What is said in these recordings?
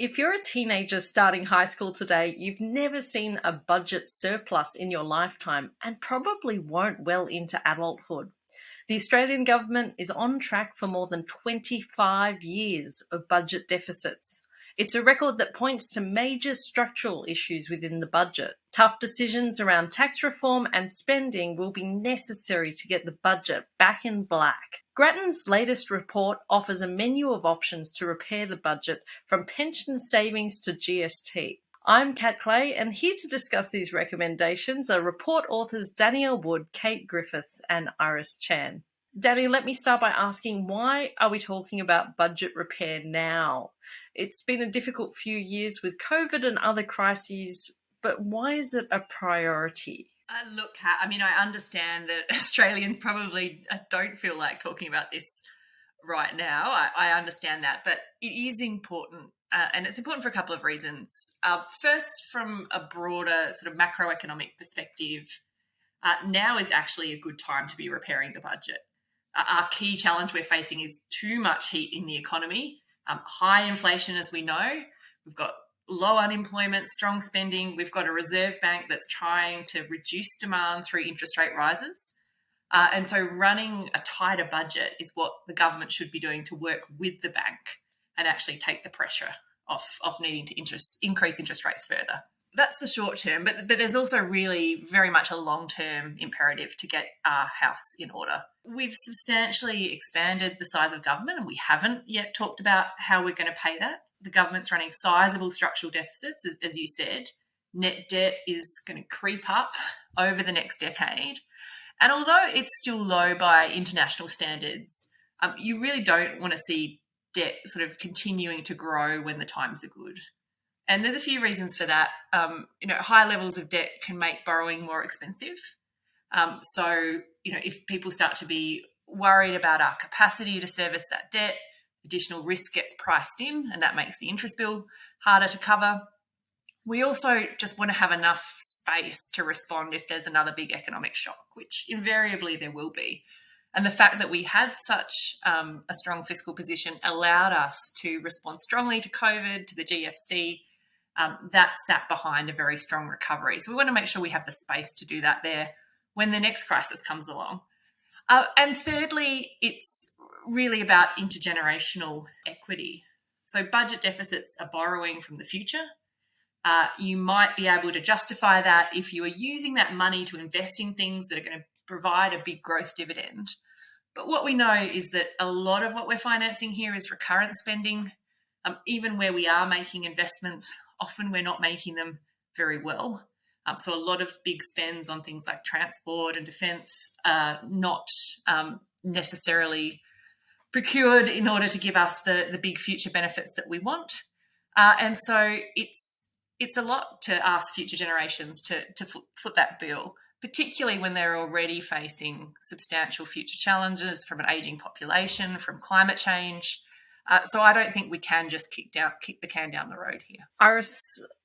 If you're a teenager starting high school today, you've never seen a budget surplus in your lifetime and probably won't well into adulthood. The Australian government is on track for more than 25 years of budget deficits. It's a record that points to major structural issues within the budget. Tough decisions around tax reform and spending will be necessary to get the budget back in black. Grattan's latest report offers a menu of options to repair the budget, from pension savings to GST. I'm Kat Clay, and here to discuss these recommendations are report authors Danielle Wood, Kate Griffiths, and Iris Chan. Danny, let me start by asking, why are we talking about budget repair now? It's been a difficult few years with COVID and other crises, but why is it a priority? Look, Kat, I understand that Australians probably don't feel like talking about this right now. I understand that, but it is important, and it's important for a couple of reasons. First, from a broader sort of macroeconomic perspective, now is actually a good time to be repairing the budget. Our key challenge we're facing is too much heat in the economy, high inflation, as we know. We've got low unemployment, strong spending. We've got a reserve bank that's trying to reduce demand through interest rate rises. And so running a tighter budget is what the government should be doing to work with the bank and actually take the pressure off needing to increase interest rates further. That's the short term, but there's also really very much a long-term imperative to get our house in order. We've substantially expanded the size of government, and we haven't yet talked about how we're going to pay that. The government's running sizable structural deficits, as you said. Net debt is going to creep up over the next decade. And although it's still low by international standards, you really don't want to see debt sort of continuing to grow when the times are good. And there's a few reasons for that. High levels of debt can make borrowing more expensive. So, if people start to be worried about our capacity to service that debt, additional risk gets priced in, and that makes the interest bill harder to cover. We also just want to have enough space to respond if there's another big economic shock, which invariably there will be. And the fact that we had such a strong fiscal position allowed us to respond strongly to COVID, to the GFC. That sat behind a very strong recovery. So we want to make sure we have the space to do that there when the next crisis comes along. And thirdly, it's really about intergenerational equity. So budget deficits are borrowing from the future. You might be able to justify that if you are using that money to invest in things that are going to provide a big growth dividend. But what we know is that a lot of what we're financing here is recurrent spending. Even where we are making investments, often we're not making them very well. So a lot of big spends on things like transport and defence are not necessarily procured in order to give us the big future benefits that we want. And so it's a lot to ask future generations to foot that bill, particularly when they're already facing substantial future challenges from an ageing population, from climate change. So I don't think we can just kick the can down the road here. Iris,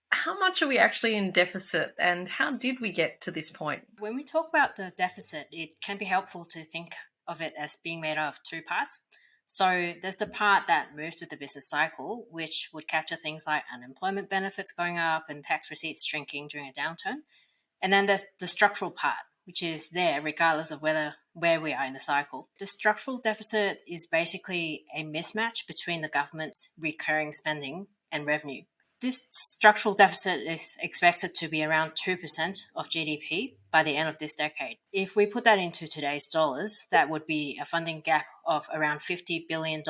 how much are we actually in deficit, and how did we get to this point? When we talk about the deficit, it can be helpful to think of it as being made of two parts. So there's the part that moves with the business cycle, which would capture things like unemployment benefits going up and tax receipts shrinking during a downturn. And then there's the structural part, which is there regardless of where we are in the cycle. The structural deficit is basically a mismatch between the government's recurring spending and revenue. This structural deficit is expected to be around 2% of GDP by the end of this decade. If we put that into today's dollars, that would be a funding gap of around $50 billion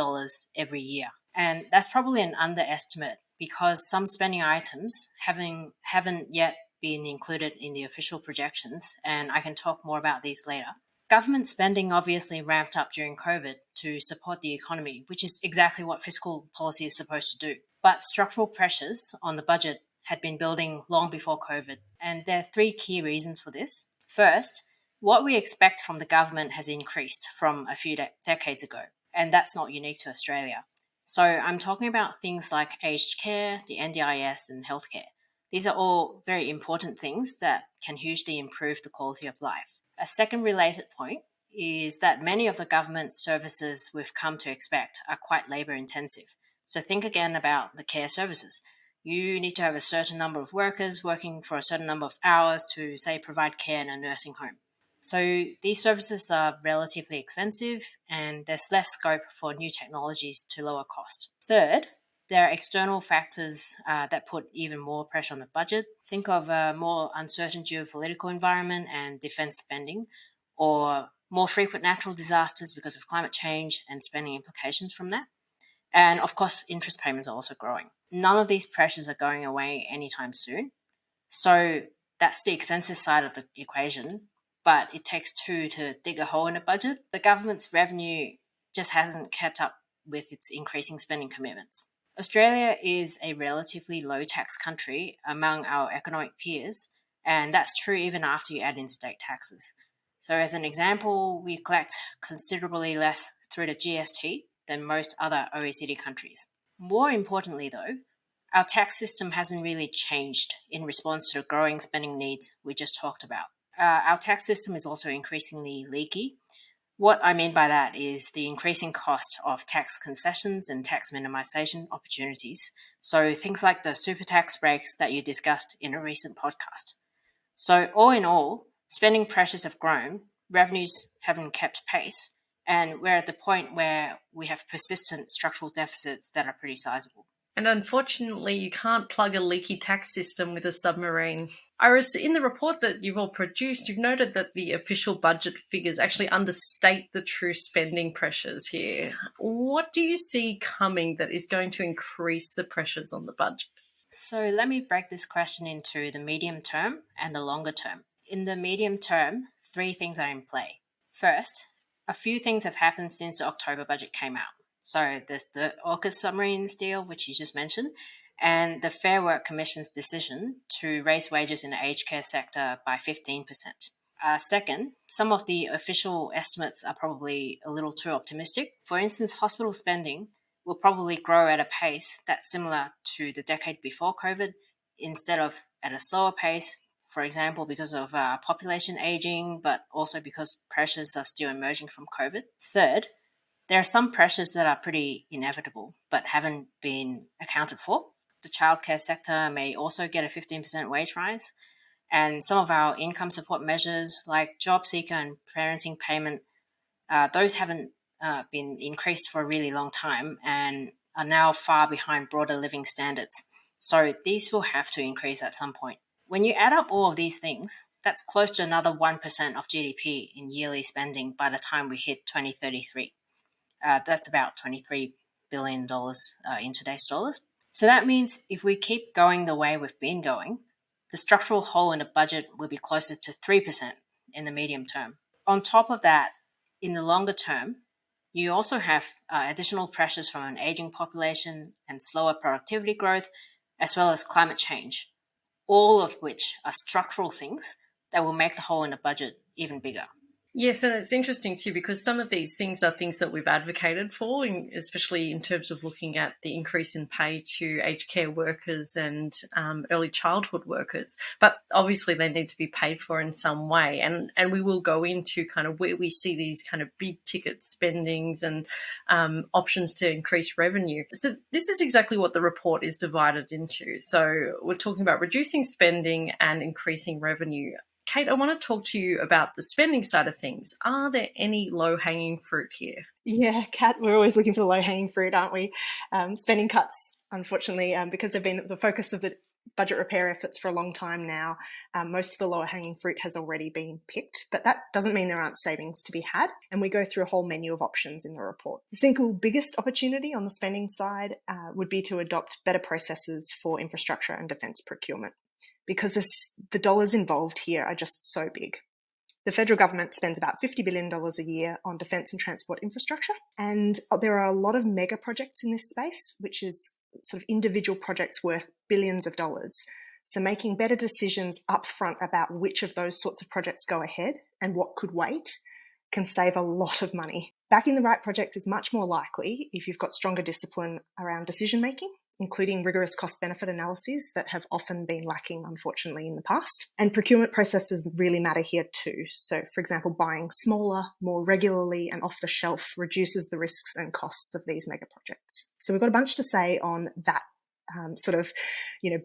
every year. And that's probably an underestimate because some spending items haven't yet been included in the official projections, and I can talk more about these later. Government spending obviously ramped up during COVID to support the economy, which is exactly what fiscal policy is supposed to do. But structural pressures on the budget had been building long before COVID, and there are three key reasons for this. First, what we expect from the government has increased from a few decades ago, and that's not unique to Australia. So I'm talking about things like aged care, the NDIS, and healthcare. These are all very important things that can hugely improve the quality of life. A second related point is that many of the government services we've come to expect are quite labour intensive. So think again about the care services. You need to have a certain number of workers working for a certain number of hours to, say, provide care in a nursing home. So these services are relatively expensive and there's less scope for new technologies to lower cost. Third, there are external factors that put even more pressure on the budget. Think of a more uncertain geopolitical environment and defense spending, or more frequent natural disasters because of climate change and spending implications from that. And of course, interest payments are also growing. None of these pressures are going away anytime soon. So that's the expenses side of the equation, but it takes two to dig a hole in a budget. The government's revenue just hasn't kept up with its increasing spending commitments. Australia is a relatively low tax country among our economic peers, and that's true even after you add in state taxes. So, as an example, we collect considerably less through the GST than most other OECD countries. More importantly, though, our tax system hasn't really changed in response to the growing spending needs we just talked about. Our tax system is also increasingly leaky. What I mean by that is the increasing cost of tax concessions and tax minimisation opportunities. So things like the super tax breaks that you discussed in a recent podcast. So all in all, spending pressures have grown, revenues haven't kept pace, and we're at the point where we have persistent structural deficits that are pretty sizable. And unfortunately, you can't plug a leaky tax system with a submarine. Iris, in the report that you've all produced, you've noted that the official budget figures actually understate the true spending pressures here. What do you see coming that is going to increase the pressures on the budget? So let me break this question into the medium term and the longer term. In the medium term, three things are in play. First, a few things have happened since the October budget came out. So there's the AUKUS submarines deal, which you just mentioned, and the Fair Work Commission's decision to raise wages in the aged care sector by 15%. Second, some of the official estimates are probably a little too optimistic. For instance, hospital spending will probably grow at a pace that's similar to the decade before COVID, instead of at a slower pace, for example, because of population aging, but also because pressures are still emerging from COVID. Third, there are some pressures that are pretty inevitable but haven't been accounted for. The childcare sector may also get a 15% wage rise, and some of our income support measures like job seeker and parenting payment, those haven't been increased for a really long time and are now far behind broader living standards. So these will have to increase at some point. When you add up all of these things, that's close to another 1% of GDP in yearly spending by the time we hit 2033. That's about $23 billion in today's dollars. So that means if we keep going the way we've been going, the structural hole in the budget will be closer to 3% in the medium term. On top of that, in the longer term, you also have additional pressures from an aging population and slower productivity growth, as well as climate change, all of which are structural things that will make the hole in the budget even bigger. Yes, and it's interesting too because some of these things are things that we've advocated for, especially in terms of looking at the increase in pay to aged care workers and early childhood workers. But obviously they need to be paid for in some way. And we will go into kind of where we see these kind of big ticket spendings and options to increase revenue. So this is exactly what the report is divided into. So we're talking about reducing spending and increasing revenue. Kate, I want to talk to you about the spending side of things. Are there any low-hanging fruit here? Yeah, Kat, we're always looking for the low-hanging fruit, aren't we? Spending cuts, unfortunately, because they've been the focus of the budget repair efforts for a long time now. Most of the lower-hanging fruit has already been picked, but that doesn't mean there aren't savings to be had, and we go through a whole menu of options in the report. The single biggest opportunity on the spending side would be to adopt better processes for infrastructure and defence procurement, because the dollars involved here are just so big. The federal government spends about $50 billion a year on defence and transport infrastructure, and there are a lot of mega projects in this space, which is sort of individual projects worth billions of dollars. So making better decisions upfront about which of those sorts of projects go ahead and what could wait can save a lot of money. Backing the right projects is much more likely if you've got stronger discipline around decision making including rigorous cost-benefit analyses that have often been lacking, unfortunately, in the past. And procurement processes really matter here too. So, for example, buying smaller, more regularly and off the shelf reduces the risks and costs of these mega projects. So we've got a bunch to say on that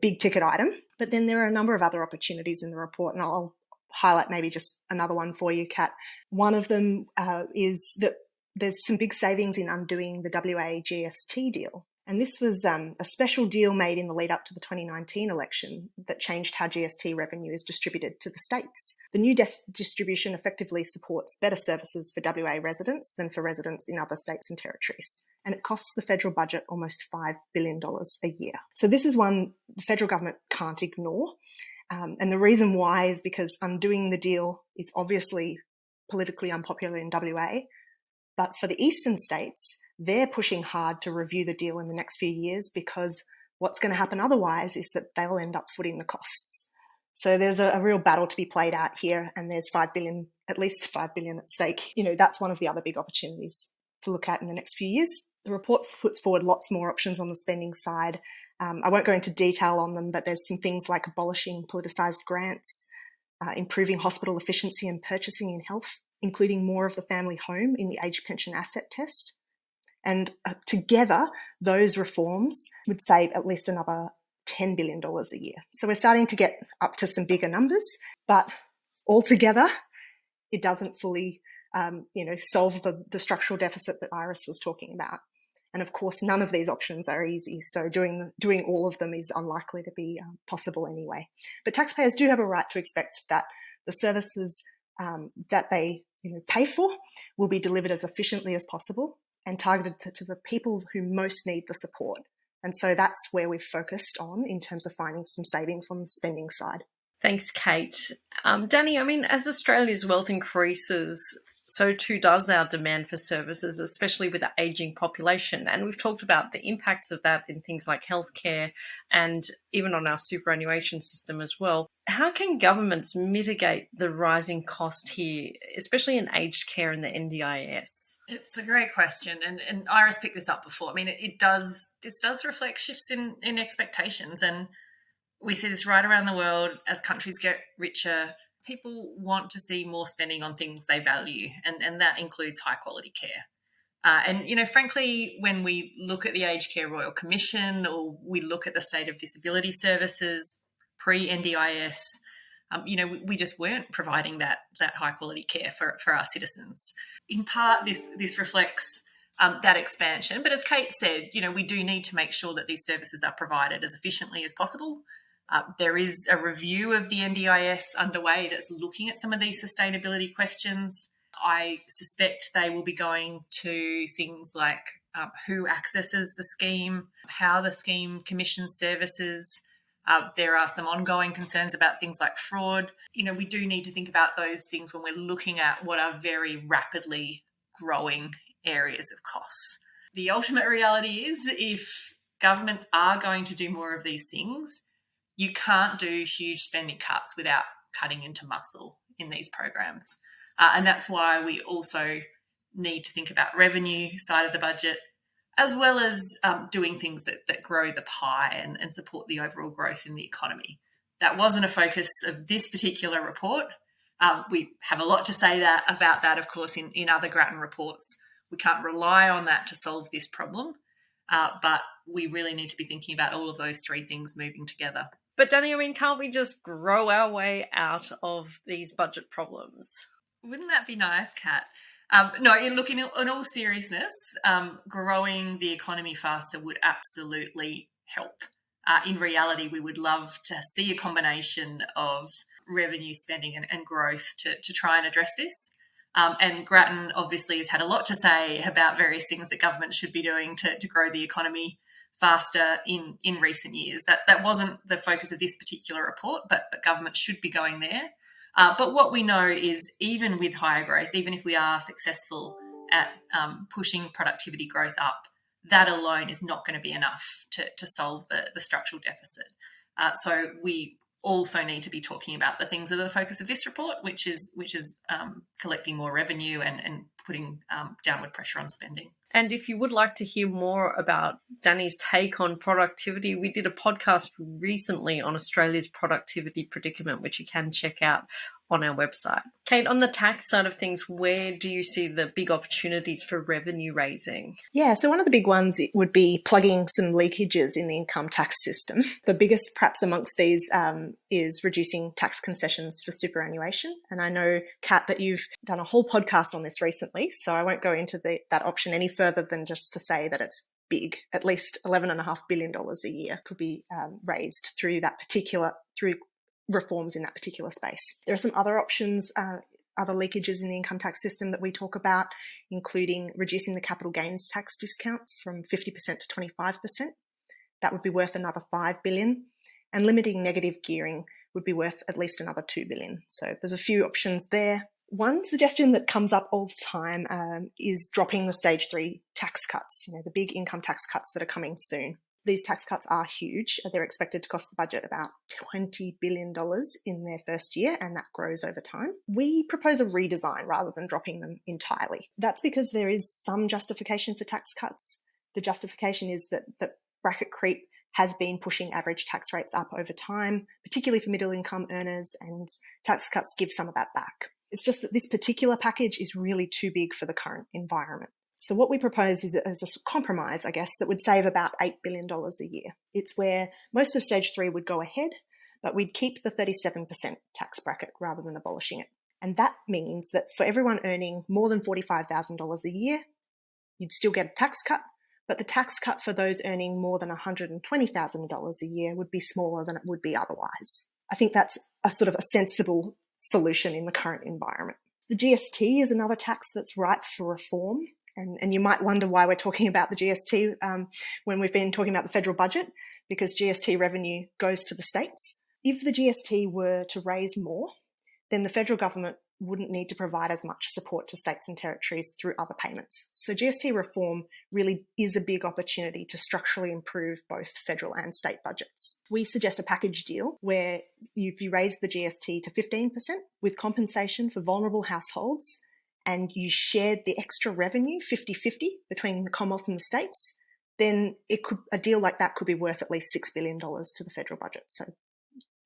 big ticket item. But then there are a number of other opportunities in the report, and I'll highlight maybe just another one for you, Kat. One of them is that there's some big savings in undoing the WA GST deal. And this was a special deal made in the lead up to the 2019 election that changed how GST revenue is distributed to the states. The new distribution effectively supports better services for WA residents than for residents in other states and territories. And it costs the federal budget almost $5 billion a year. So this is one the federal government can't ignore. And the reason why is because undoing the deal is obviously politically unpopular in WA. But for the eastern states, they're pushing hard to review the deal in the next few years, because what's going to happen otherwise is that they'll end up footing the costs. So there's a real battle to be played out here, and there's at least $5 billion at stake. That's one of the other big opportunities to look at in the next few years. The report puts forward lots more options on the spending side. I won't go into detail on them, but there's some things like abolishing politicised grants, improving hospital efficiency and purchasing in health, including more of the family home in the age pension asset test. And together, those reforms would save at least another $10 billion a year. So we're starting to get up to some bigger numbers, but altogether, it doesn't fully solve the structural deficit that Iris was talking about. And of course, none of these options are easy. So doing all of them is unlikely to be possible anyway. But taxpayers do have a right to expect that the services that they pay for will be delivered as efficiently as possible and targeted to the people who most need the support. And so that's where we've focused on in terms of finding some savings on the spending side. Thanks, Kate. Danny, as Australia's wealth increases, so too does our demand for services, especially with the ageing population. And we've talked about the impacts of that in things like healthcare and even on our superannuation system as well. How can governments mitigate the rising cost here, especially in aged care and the NDIS? It's a great question, and Iris picked this up before. This does reflect shifts in expectations, and we see this right around the world. As countries get richer, people want to see more spending on things they value, and that includes high quality care. Frankly, when we look at the Aged Care Royal Commission, or we look at the state of disability services pre-NDIS, we just weren't providing that high quality care for our citizens. In part, this reflects that expansion. But as Kate said, we do need to make sure that these services are provided as efficiently as possible. There is a review of the NDIS underway that's looking at some of these sustainability questions. I suspect they will be going to things like who accesses the scheme, how the scheme commissions services. There are some ongoing concerns about things like fraud. We do need to think about those things when we're looking at what are very rapidly growing areas of costs. The ultimate reality is, if governments are going to do more of these things, you can't do huge spending cuts without cutting into muscle in these programs. And that's why we also need to think about revenue side of the budget, as well as doing things that grow the pie and support the overall growth in the economy. That wasn't a focus of this particular report. We have a lot to say about that, of course, in other Grattan reports. We can't rely on that to solve this problem, but we really need to be thinking about all of those three things moving together. But Danny, can't we just grow our way out of these budget problems? Wouldn't that be nice, Kat? No, look, in all seriousness, growing the economy faster would absolutely help. In reality, we would love to see a combination of revenue, spending and growth to try and address this. And Grattan obviously has had a lot to say about various things that government should be doing to grow the economy faster in recent years. That wasn't the focus of this particular report, but government should be going there. But what we know is, even with higher growth, even if we are successful at pushing productivity growth up, that alone is not going to be enough to solve the structural deficit. So we also need to be talking about the things that are the focus of this report, which is collecting more revenue and putting downward pressure on spending. And if you would like to hear more about Danny's take on productivity, we did a podcast recently on Australia's productivity predicament, which you can check out on our website. Kate, on the tax side of things, where do you see the big opportunities for revenue raising? Yeah, so one of the big ones would be plugging some leakages in the income tax system. The biggest perhaps amongst these is reducing tax concessions for superannuation. And I know, Kat, that you've done a whole podcast on this recently, so I won't go into that option any further than just to say that it's big. At least $11.5 billion a year could be raised through reforms in that particular space. There are some other options, other leakages in the income tax system that we talk about, including reducing the capital gains tax discount from 50% to 25%. That would be worth another $5 billion. And limiting negative gearing would be worth at least another $2 billion. So there's a few options there. One suggestion that comes up all the time is dropping the stage 3 tax cuts, the big income tax cuts that are coming soon. These tax cuts are huge. They're expected to cost the budget about $20 billion in their first year, and that grows over time. We propose a redesign rather than dropping them entirely. That's because there is some justification for tax cuts. The justification is that bracket creep has been pushing average tax rates up over time, particularly for middle income earners, and tax cuts give some of that back. It's just that this particular package is really too big for the current environment. So what we propose is a compromise, I guess, that would save about $8 billion a year. It's where most of stage 3 would go ahead, but we'd keep the 37% tax bracket rather than abolishing it. And that means that for everyone earning more than $45,000 a year, you'd still get a tax cut, but the tax cut for those earning more than $120,000 a year would be smaller than it would be otherwise. I think that's a sort of a sensible solution in the current environment. The GST is another tax that's ripe for reform. And you might wonder why we're talking about the GST when we've been talking about the federal budget, because GST revenue goes to the states. If the GST were to raise more, then the federal government wouldn't need to provide as much support to states and territories through other payments. So GST reform really is a big opportunity to structurally improve both federal and state budgets. We suggest a package deal where if you raise the GST to 15% with compensation for vulnerable households, and you shared the extra revenue 50-50 between the Commonwealth and the states, then a deal like that could be worth at least $6 billion to the federal budget. So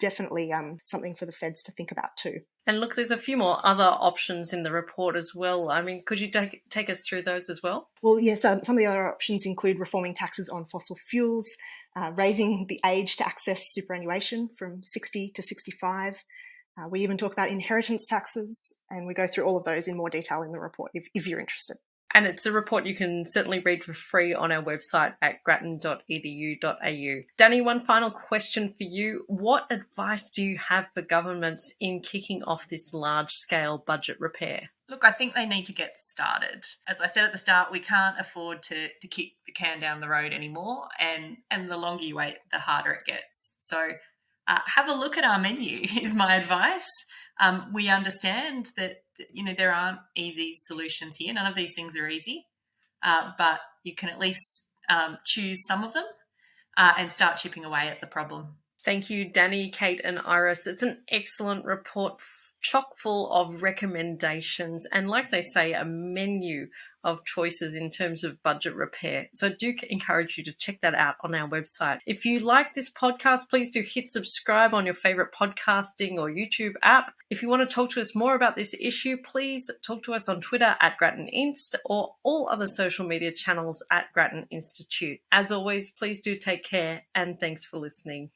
definitely something for the feds to think about too. And look, there's a few more other options in the report as well. I mean, could you take us through those as well? Well, yes, some of the other options include reforming taxes on fossil fuels, raising the age to access superannuation from 60 to 65. We even talk about inheritance taxes, and we go through all of those in more detail in the report if you're interested. And it's a report you can certainly read for free on our website at grattan.edu.au. Danny, one final question for you. What advice do you have for governments in kicking off this large-scale budget repair? Look, I think they need to get started. As I said at the start, we can't afford to kick the can down the road anymore, and the longer you wait, the harder it gets. So have a look at our menu is my advice. We understand that there aren't easy solutions here. None of these things are easy, but you can at least choose some of them and start chipping away at the problem. Thank you, Danny, Kate and Iris. It's an excellent report, chock full of recommendations and, like they say, a menu of choices in terms of budget repair. So I do encourage you to check that out on our website. If you like this podcast, please do hit subscribe on your favorite podcasting or YouTube app. If you want to talk to us more about this issue, please talk to us on Twitter at Grattan Inst or all other social media channels at Grattan Institute. As always, please do take care and thanks for listening.